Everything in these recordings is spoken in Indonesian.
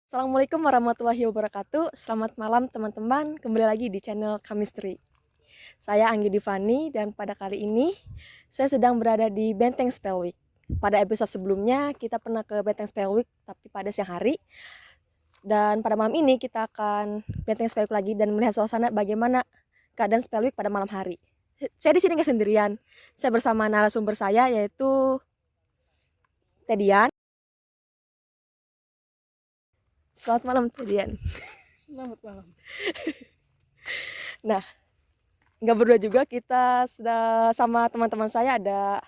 Assalamualaikum warahmatullahi wabarakatuh. Selamat malam teman-teman, kembali lagi di channel Chemistry. Saya Anggi Divani dan pada kali ini saya sedang berada di Benteng Spellwick. Pada episode sebelumnya kita pernah ke Benteng Spellwick tapi pada siang hari. Dan pada malam ini kita akan Benteng Spellwick lagi dan melihat suasana bagaimana keadaan Spellwick pada malam hari. Saya di sini nggak sendirian. Saya bersama narasumber saya yaitu Tedian. Selamat malam Tedian. Selamat malam. Nah, nggak berdua juga, kita sudah sama teman-teman saya, ada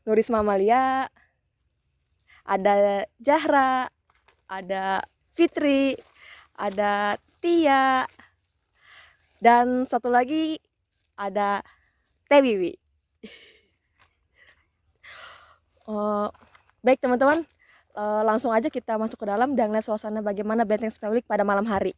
Nurisma Amalia, ada Zahra, ada Fitri, ada Tia, dan satu lagi ada Teh Wiwi. Baik teman-teman, langsung aja kita masuk ke dalam dan lihat suasana bagaimana Benteng Spellwick pada malam hari.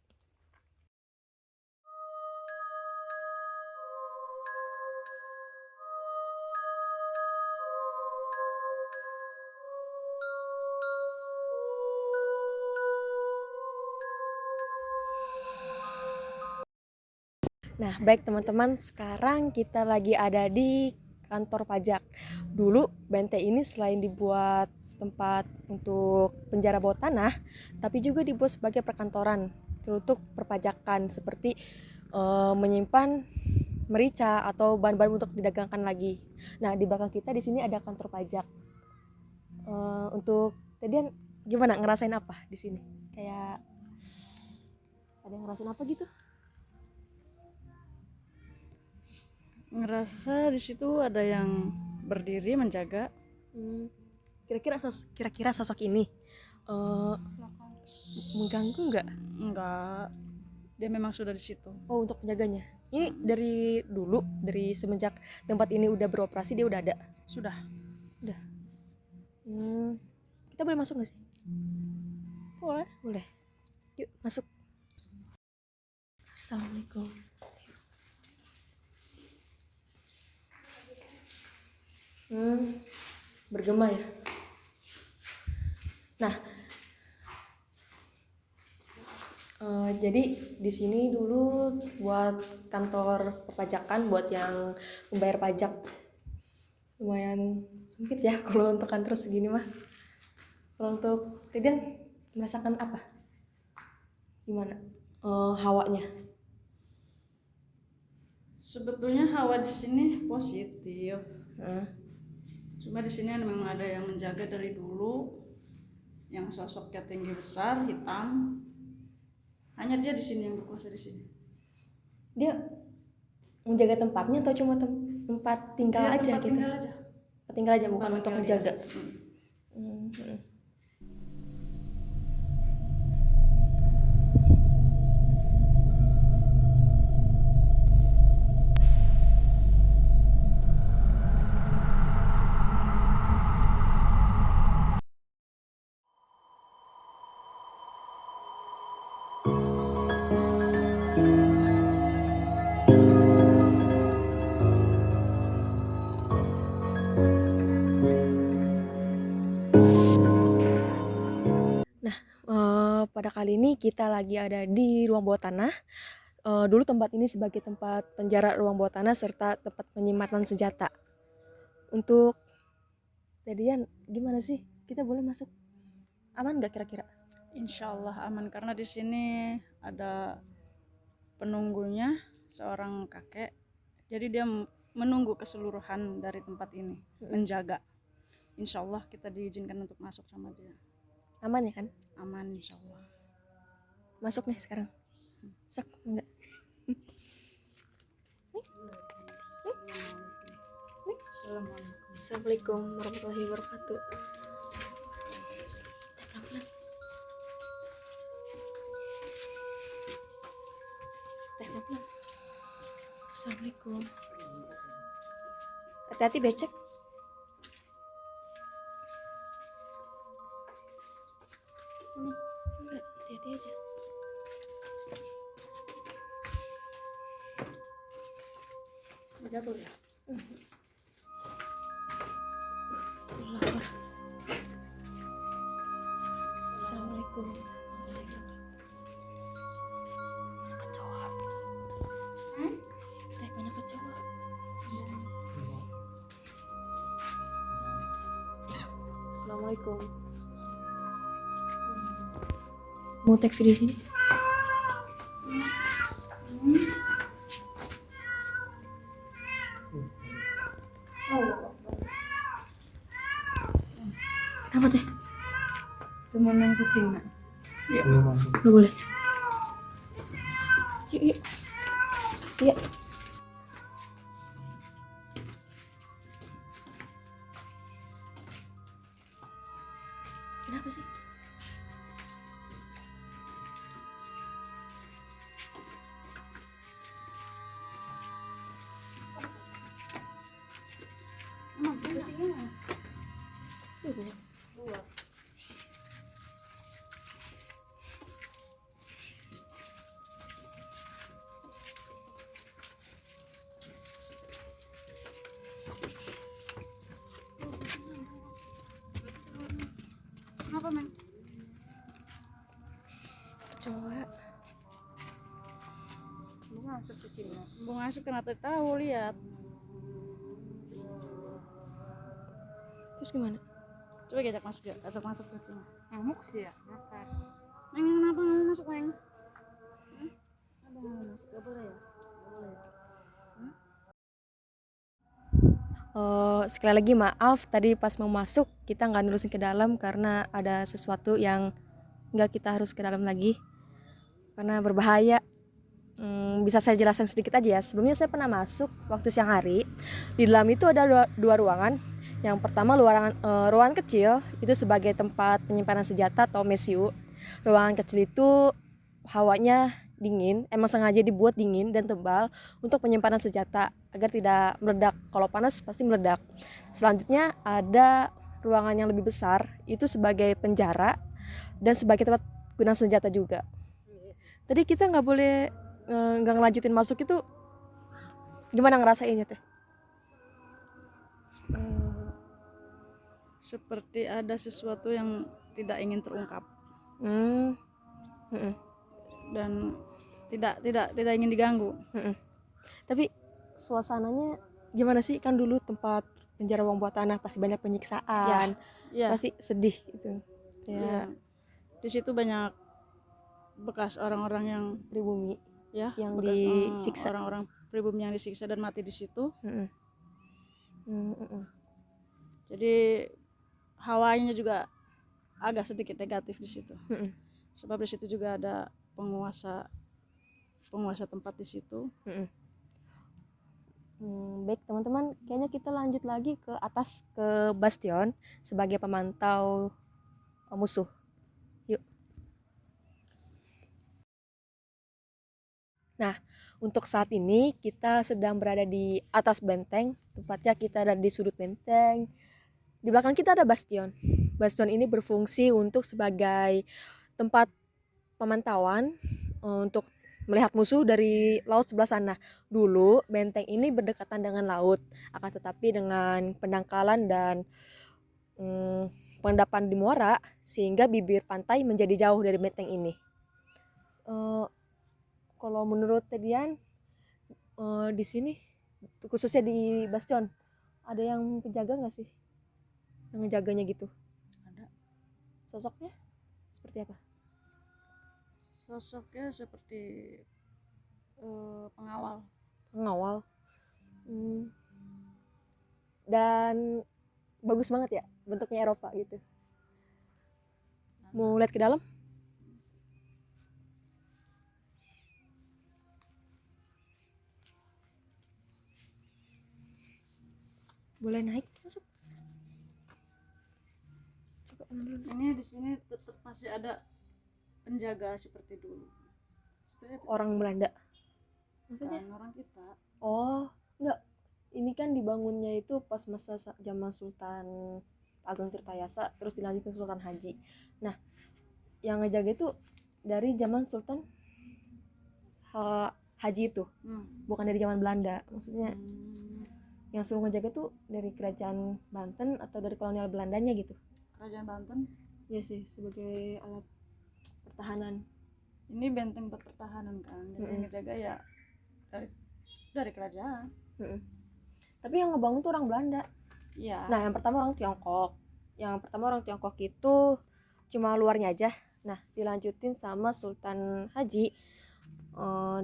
Nah, baik teman-teman, sekarang kita lagi ada di kantor pajak. Dulu Benteng ini selain dibuat tempat untuk penjara bawah tanah, tapi juga dibuat sebagai perkantoran untuk perpajakan seperti menyimpan merica atau bahan-bahan untuk didagangkan lagi. Nah, di belakang kita di sini ada kantor pajak. Untuk tadi gimana ngerasain apa di sini? Kayak ada yang ngerasain apa gitu? Ngerasa di situ ada yang berdiri menjaga. Kira-kira sosok ini mengganggu nggak? Enggak, dia memang sudah di situ. Oh, untuk penjaganya. Ini dari dulu, dari semenjak tempat ini udah beroperasi dia udah ada. Sudah. Udah. Kita boleh masuk nggak sih? Boleh. Boleh. Yuk masuk. Assalamualaikum. Bergema ya. Nah, jadi di sini dulu buat kantor perpajakan buat yang membayar pajak. Lumayan sempit ya kalau untuk kantor segini mah. Kalau untuk Tidian merasakan apa? Gimana hawanya? Sebetulnya hawa di sini positif. Cuma di sini memang ada yang menjaga dari dulu, yang sosoknya tinggi besar, hitam. Hanya dia di sini yang berkuasa di sini. Dia menjaga tempatnya atau cuma tempat tinggal Dia aja tempat gitu? tinggal aja. Tempat tinggal aja, bukan untuk menjaga. Pada kali ini kita lagi ada di ruang bawah tanah. Dulu tempat ini sebagai tempat penjara ruang bawah tanah serta tempat penyimpanan senjata. Untuk jadian gimana sih? Kita boleh masuk? Aman nggak kira-kira? Insya Allah aman karena di sini ada penunggunya, seorang kakek. Jadi dia menunggu keseluruhan dari tempat ini, menjaga. Insya Allah kita diizinkan untuk masuk sama dia. Aman ya kan? Aman insya Allah. Masuk nih sekarang. Sok enggak? Assalamualaikum warahmatullahi wabarakatuh. Pelan-pelan. Assalamualaikum. Hati-hati becek. Enggak, hati-hati aja. Jatuh ya. Assalamualaikum. Kecoa. Banyak kecoa. Assalamualaikum. Mau tag video sini? Kenapa teh? Temenan kucing nak. Ya. Gak boleh. Yuk, yuk. Iya. Kenapa sih? Banyak. Kenapa, Men? Kecoa. Bunga masuk kucingnya. Bunga masuk kenapa tahu lihat. Terus gimana? Coba ajak masuk ya, ajak masuk kucingnya. Ngamuk sih ya, kenapa? Neng, kenapa nggak mau masuk, Neng? Kenapa nggak mau masuk? Gak boleh ya? Gak boleh ya? Sekali lagi maaf tadi pas mau masuk kita nggak nerusin ke dalam karena ada sesuatu yang nggak kita harus ke dalam lagi karena berbahaya. Bisa saya jelaskan sedikit aja ya. Sebelumnya saya pernah masuk waktu siang hari. Di dalam itu ada dua ruangan. Yang pertama ruangan kecil itu sebagai tempat penyimpanan senjata atau mesiu. Ruangan kecil itu hawanya dingin, emang sengaja dibuat dingin dan tebal untuk penyimpanan senjata agar tidak meledak. Kalau panas pasti meledak. Selanjutnya ada ruangan yang lebih besar itu sebagai penjara dan sebagai tempat gudang senjata juga. Tadi kita nggak boleh nggak ngelanjutin masuk itu, gimana ngerasainnya teh? Seperti ada sesuatu yang tidak ingin terungkap Hmm, mm-mm, dan tidak ingin diganggu. mm-mm. Tapi suasananya gimana sih? Kan dulu tempat penjara uang buat tanah pasti banyak penyiksaan, Ya, pasti sedih gitu. ya. Ya, Di situ banyak bekas orang-orang yang pribumi ya yang bekas disiksa. orang-orang pribumi yang disiksa dan mati di situ. Mm-mm. Mm-mm. Jadi hawanya juga agak sedikit negatif di situ. Mm-mm. Sebab di situ juga ada penguasa tempat di situ. Mm-mm. Baik teman-teman, kayaknya kita lanjut lagi ke atas ke bastion sebagai pemantau musuh. Yuk. Nah, untuk saat ini kita sedang berada di atas benteng, tepatnya kita ada di sudut benteng. Di belakang kita ada bastion. Bastion ini berfungsi untuk sebagai tempat pemantauan untuk melihat musuh dari laut sebelah sana. Dulu benteng ini berdekatan dengan laut, akan tetapi dengan pendangkalan dan pengendapan di muara sehingga bibir pantai menjadi jauh dari benteng ini. Kalau menurut Tedian di sini khususnya di bastion ada yang penjaga nggak sih yang ngejaganya gitu? Ada. Sosoknya seperti apa? Sosoknya seperti pengawal. Dan bagus banget ya bentuknya Eropa gitu. Mau lihat ke dalam? Boleh naik masuk. Coba Ini di sini tetap masih ada penjaga seperti dulu. orang Belanda. Maksudnya? Kan orang kita. Oh, enggak. Ini kan dibangunnya itu pas masa zaman Sultan Agung Tirtayasa, terus dilanjutin Sultan Haji. Nah, yang ngejaga itu dari zaman Sultan Haji itu, bukan dari zaman Belanda. Maksudnya yang suruh ngejaga tuh dari kerajaan Banten atau dari kolonial Belandanya gitu. Kerajaan Banten. Iya sih, sebagai alat pertahanan. Ini benteng buat pertahanan kan. Jadi yang ngejaga ya dari kerajaan. Tapi yang ngebangun tuh orang Belanda. Iya. Nah, yang pertama orang Tiongkok itu cuma luarnya aja. Nah, dilanjutin sama Sultan Haji,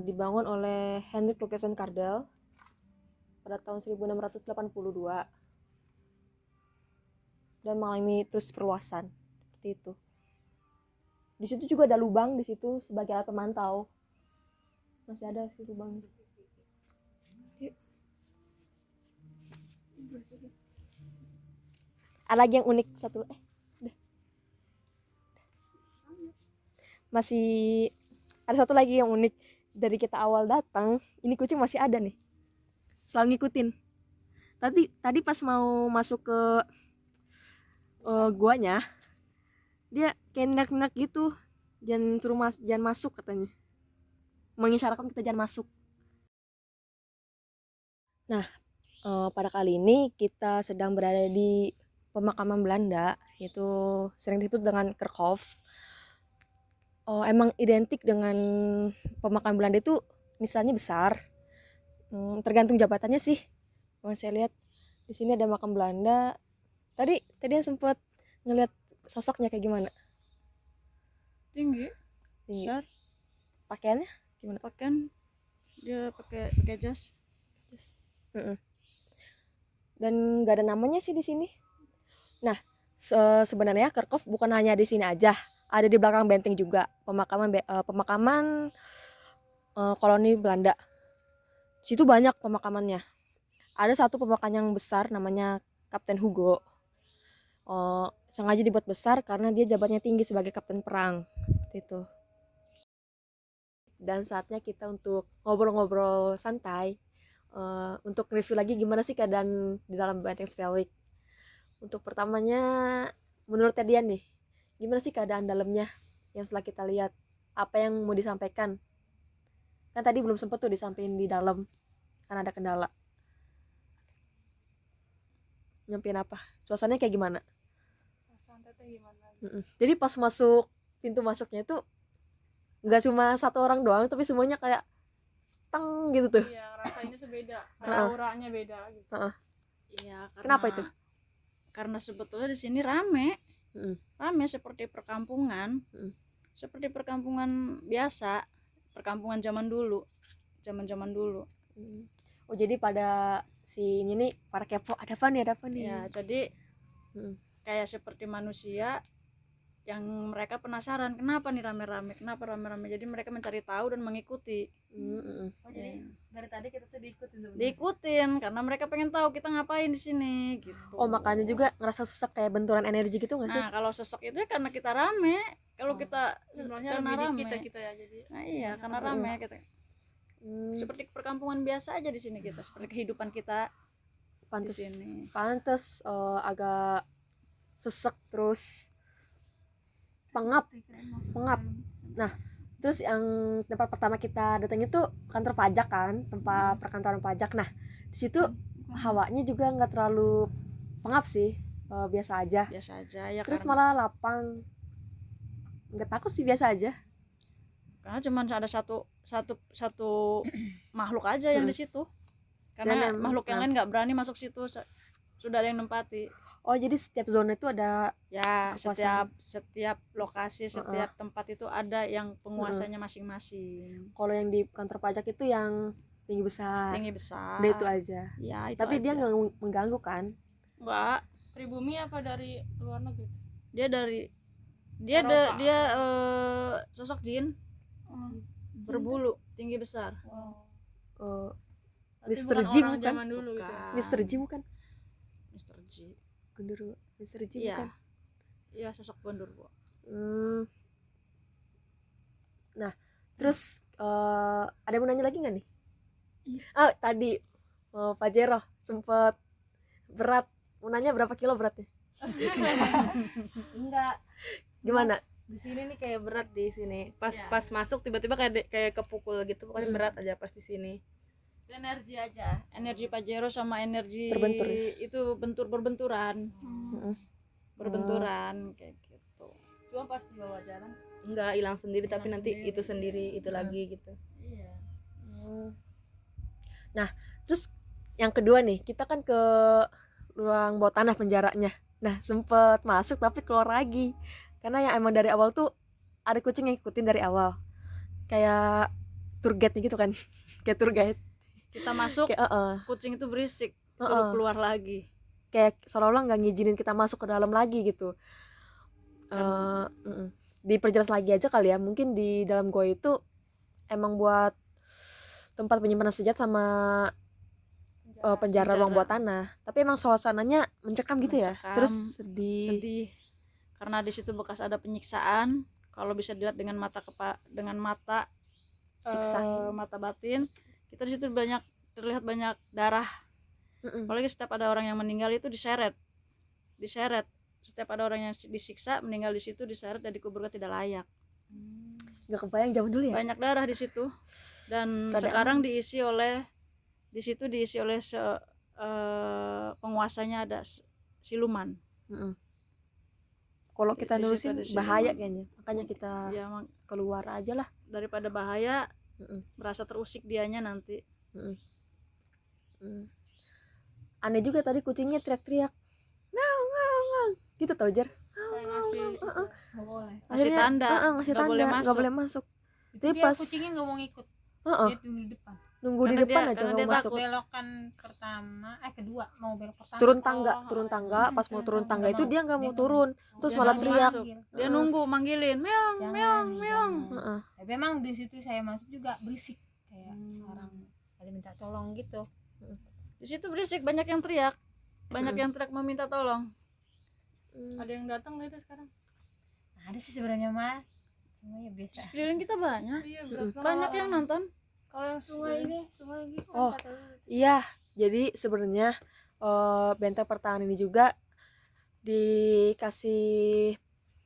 dibangun oleh Hendrik Lucassen Kardel pada tahun 1682 dan mengalami terus perluasan seperti itu. Di situ juga ada lubang di situ sebagai alat pemantau. Masih ada sih lubang. Ada lagi yang unik satu. Masih ada satu lagi yang unik. Dari kita awal datang, ini kucing masih ada nih. Selalu ngikutin. Tadi pas mau masuk ke guanya, dia kayak nenek-nenek gitu. Jangan masuk katanya. Mengisyaratkan kita jangan masuk. Nah, pada kali ini kita sedang berada di pemakaman Belanda, yaitu sering disebut dengan Kerkhof. Emang identik dengan pemakaman Belanda itu nisannya besar. Tergantung jabatannya sih. Kalau saya lihat di sini ada makam Belanda. Tadi sempat ngeliat sosoknya kayak gimana? Tinggi. Besar. Pakaiannya gimana? Pakaian dia pakai jas. Dan nggak ada namanya sih di sini. Nah, sebenarnya Kerkhof bukan hanya di sini aja, ada di belakang benteng juga, pemakaman koloni Belanda. Situ banyak pemakamannya. Ada satu pemakaman yang besar namanya Kapten Hugo. Sengaja dibuat besar karena dia jabatannya tinggi sebagai kapten perang, seperti itu. Dan saatnya kita untuk ngobrol-ngobrol santai, untuk review lagi gimana sih keadaan di dalam benteng Spellwick. Untuk pertamanya, menurut Dian nih, gimana sih keadaan dalamnya yang setelah kita lihat? Apa yang mau disampaikan? Kan tadi belum sempet tuh disampaikan di dalam, kan ada kendala. Nyampein apa? Suasananya kayak gimana? Jadi pas masuk pintu masuknya itu nggak cuma satu orang doang, tapi semuanya kayak teng gitu tuh. Iya, rasanya tuh beda, auranya beda gitu. Iya, Kenapa itu? Karena sebetulnya di sini rame seperti perkampungan, seperti perkampungan biasa, perkampungan zaman dulu. Oh, jadi pada si ini nih para kepo, ada apa nih? Ya, jadi kayak seperti manusia yang mereka penasaran kenapa nih rame-rame, jadi mereka mencari tahu dan mengikuti. Jadi dari tadi kita tuh diikutin karena mereka pengen tahu kita ngapain di sini gitu. Oh, makanya juga ngerasa sesak kayak benturan energi gitu nggak sih? Nah, kalau sesek itu karena kita rame, kalau kita jumlahnya karena lebih rame dikit kita ya, jadi nah iya karena rame kita seperti perkampungan biasa aja di sini, kita seperti kehidupan kita di sini. Pantes agak sesek terus pengap. Nah, terus yang tempat pertama kita datang itu kantor pajak kan, tempat perkantoran pajak. Nah, di situ hawanya juga nggak terlalu pengap sih, biasa aja ya. Terus malah lapang, nggak takut sih, biasa aja. Karena cuma ada satu makhluk aja yang di situ, karena makhluk yang lain nggak berani masuk situ, sudah ada yang nempati. Oh, jadi setiap zona itu ada ya, setiap lokasi, setiap tempat itu ada yang penguasanya masing-masing. Kalau yang di kantor pajak itu yang tinggi besar. Udah itu aja. Ya, itu tapi aja. Dia nggak mengganggu kan? Enggak. Pribumi apa dari luar negeri? Dia sosok jin berbulu tinggi besar. Mr. J bukan? Zaman dulu gitu. Mr. J bukan? Mr. J. Gundurwo. Mr. J Iya. bukan? Iya, sosok Gundurwo. Nah, terus ada yang mau nanya lagi nggak nih? Tadi Pak Jero sempet berat, mau nanya berapa kilo beratnya? Enggak. Gimana? Di sini nih kayak berat di sini. Pas masuk tiba-tiba kayak kepukul gitu, pokoknya berat aja pas di sini. Energi aja. Energi Pajero sama energi terbentur ya? Itu berbenturan. Berbenturan kayak gitu. cuma pas dibawa jalan enggak hilang sendiri, tapi Hilang nanti sendiri, itu sendiri itu lagi gitu. iya. Nah, terus yang kedua nih, kita kan ke ruang bawah tanah penjaranya. Nah, sempet masuk tapi keluar lagi. Karena yang emang dari awal tuh ada kucing yang ikutin dari awal. Kayak tour guide gitu kan. Kayak tour guide. Kita masuk Kayak kucing itu berisik, suruh keluar lagi. kayak seolah-olah nggak ngizinin kita masuk ke dalam lagi gitu. Diperjelas lagi aja kali ya, mungkin di dalam gua itu emang buat tempat penyimpanan senjata sama penjara ruang bawah tanah, tapi emang suasananya mencekam gitu ya, Mencekam, terus sedih. sedih karena di situ bekas ada penyiksaan. Kalau bisa dilihat dengan mata Siksa. mata batin, kita di situ terlihat banyak darah. Apalagi setiap ada orang yang meninggal itu diseret. Setiap ada orang yang disiksa meninggal di situ diseret dan dikuburkan tidak layak. Nggak kebayang zaman dulu ya. Banyak darah di situ. Dan sekarang di situ diisi oleh penguasanya ada siluman. Kalau kita Di situ nurusin ada siluman. bahaya kayaknya, makanya kita Ya, keluar aja lah. daripada bahaya, merasa terusik dianya nanti. Aneh juga tadi kucingnya teriak-teriak, ngau ngau ngau gitu tau Jar. Ngasih tanda, ngasih nggak tanda boleh nggak masuk. boleh masuk. Itu Jadi dia pas kucingnya nggak mau ngikut, heeh, dia tunggu di depan. nunggu di Karena depan dia- aja karena nggak dia mau masuk. Belokan kedua mau belok pertama. Turun tangga, pas mau turun tangga itu dia nggak mau turun, terus Dia malah nggak mau teriak. masuk. Dia nunggu manggilin, meong, meong, meong. Heeh. Tapi memang di situ saya masuk juga berisik kayak orang ada minta tolong gitu. Di situ berisik, banyak yang teriak, meminta tolong. Ada yang datang nggak itu sekarang? Ada sih sebenarnya mah, cuma ya biasa. Sekeliling kita banyak, Iya, banyak yang nonton. kalau yang sungai gitu Oh, iya, jadi sebenarnya benteng pertahanan ini juga dikasih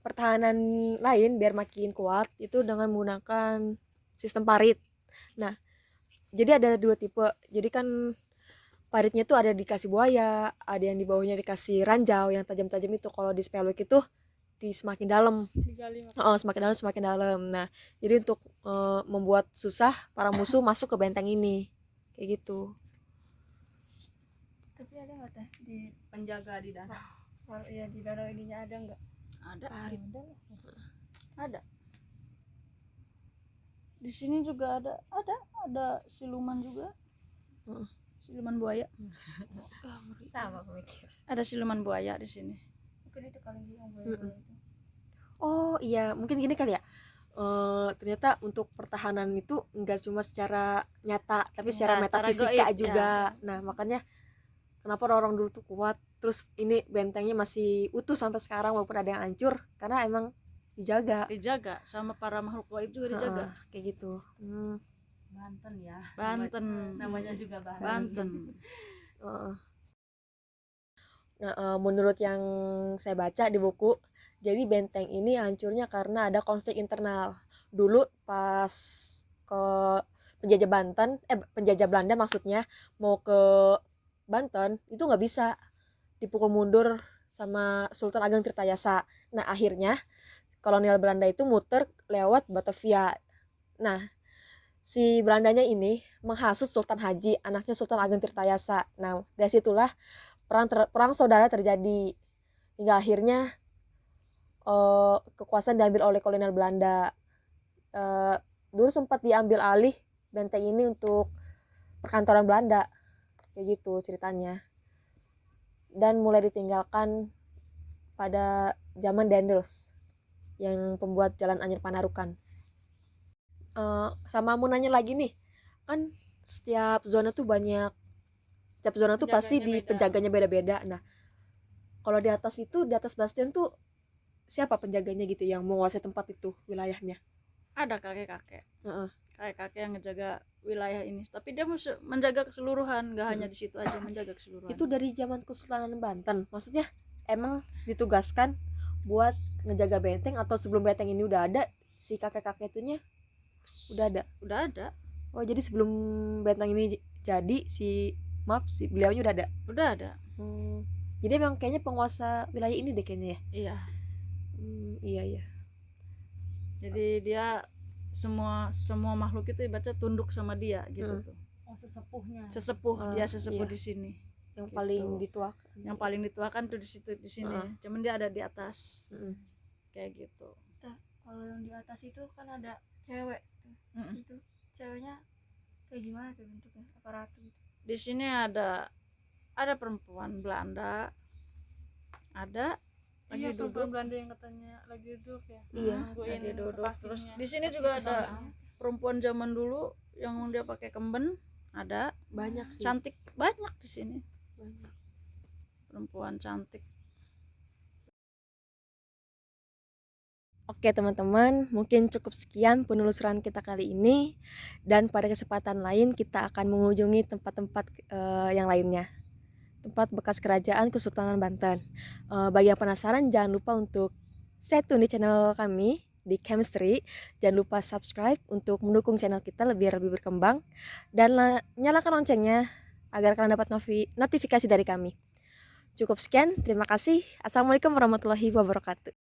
pertahanan lain biar makin kuat itu dengan menggunakan sistem parit. Nah, jadi ada dua tipe. Jadi kan paritnya tuh ada dikasih buaya, ada yang di bawahnya dikasih ranjau yang tajam-tajam itu. Kalau di Spellwick itu di semakin dalam. digali. Semakin dalam. Nah, jadi untuk membuat susah para musuh masuk ke benteng ini. Kayak gitu. Tapi ada nggak teh di penjaga di danau? Iya, di danau ininya ada nggak? Ada. Di sini juga ada siluman juga. Siluman buaya. Sama pemikir. Ada siluman buaya di sini. Mungkin itu kali yang Oh iya, mungkin gini kali ya. Ternyata untuk pertahanan itu enggak cuma secara nyata, tapi secara Enggak, secara metafisika goib, juga. Nah, makanya kenapa orang dulu tuh kuat. Terus ini bentengnya masih utuh sampai sekarang walaupun ada yang hancur karena emang dijaga. Sama para makhluk gaib juga dijaga. Kayak gitu. Banten ya. Banten. Namanya juga Banten. Nah, menurut yang saya baca di buku, jadi benteng ini hancurnya karena ada konflik internal. Dulu pas ke penjajah Belanda maksudnya mau ke Banten itu nggak bisa, dipukul mundur sama Sultan Ageng Tirtayasa. Nah, akhirnya kolonial Belanda itu muter lewat Batavia. Nah, si Belandanya ini menghasut Sultan Haji, anaknya Sultan Ageng Tirtayasa. Nah, dari situlah perang saudara terjadi hingga akhirnya kekuasaan diambil oleh kolonial Belanda. Dulu sempat diambil alih benteng ini untuk perkantoran Belanda, kayak gitu ceritanya, dan mulai ditinggalkan pada zaman Daendels yang pembuat jalan Anyer Panarukan. Sama mau nanya lagi nih, kan setiap zona tuh pasti di penjaganya beda-beda. Nah, kalau di atas bastion tuh siapa penjaganya gitu yang menguasai tempat itu, wilayahnya? Ada kakek-kakek. Kakek-kakek yang ngejaga wilayah ini, tapi dia menjaga keseluruhan, nggak hanya di situ aja, menjaga keseluruhan. Itu dari zaman Kesultanan Banten, maksudnya emang ditugaskan buat ngejaga benteng atau sebelum benteng ini udah ada si kakek-kakek itunya udah ada? Oh, jadi sebelum benteng ini jadi si beliaunya udah ada. Jadi emang kayaknya penguasa wilayah ini deh kayaknya ya. Iya. Iya. Jadi dia semua makhluk itu ibaratnya tunduk sama dia gitu tuh. Oh, sesepuhnya. Sesepuh, dia sesepuh iya. di sini. Yang Gitu. paling dituakan. Yang paling dituakan tuh di sini. Cuman dia ada di atas. Mm-mm. Kayak gitu. Kalau yang di atas itu kan ada cewek tuh. Itu ceweknya kayak gimana tuh bentuknya, apa ratu gitu? Di sini ada perempuan Belanda. Ada lagi Iya, duduk. perempuan Belanda yang katanya lagi duduk ya. Iya, Nungguin Lagi duduk. pastinya. Terus di sini juga ada perempuan zaman dulu yang dia pakai kemben. Ada Banyak sih. cantik banyak di sini. Banyak. Perempuan cantik. Oke teman-teman, mungkin cukup sekian penelusuran kita kali ini, dan pada kesempatan lain kita akan mengunjungi tempat-tempat yang lainnya, tempat bekas kerajaan Kesultanan Banten. Bagi yang penasaran, jangan lupa untuk stay tune di channel kami di Chemistry. Jangan lupa subscribe untuk mendukung channel kita lebih berkembang, dan nyalakan loncengnya agar kalian dapat notifikasi dari kami. Cukup sekian, terima kasih. Assalamualaikum warahmatullahi wabarakatuh.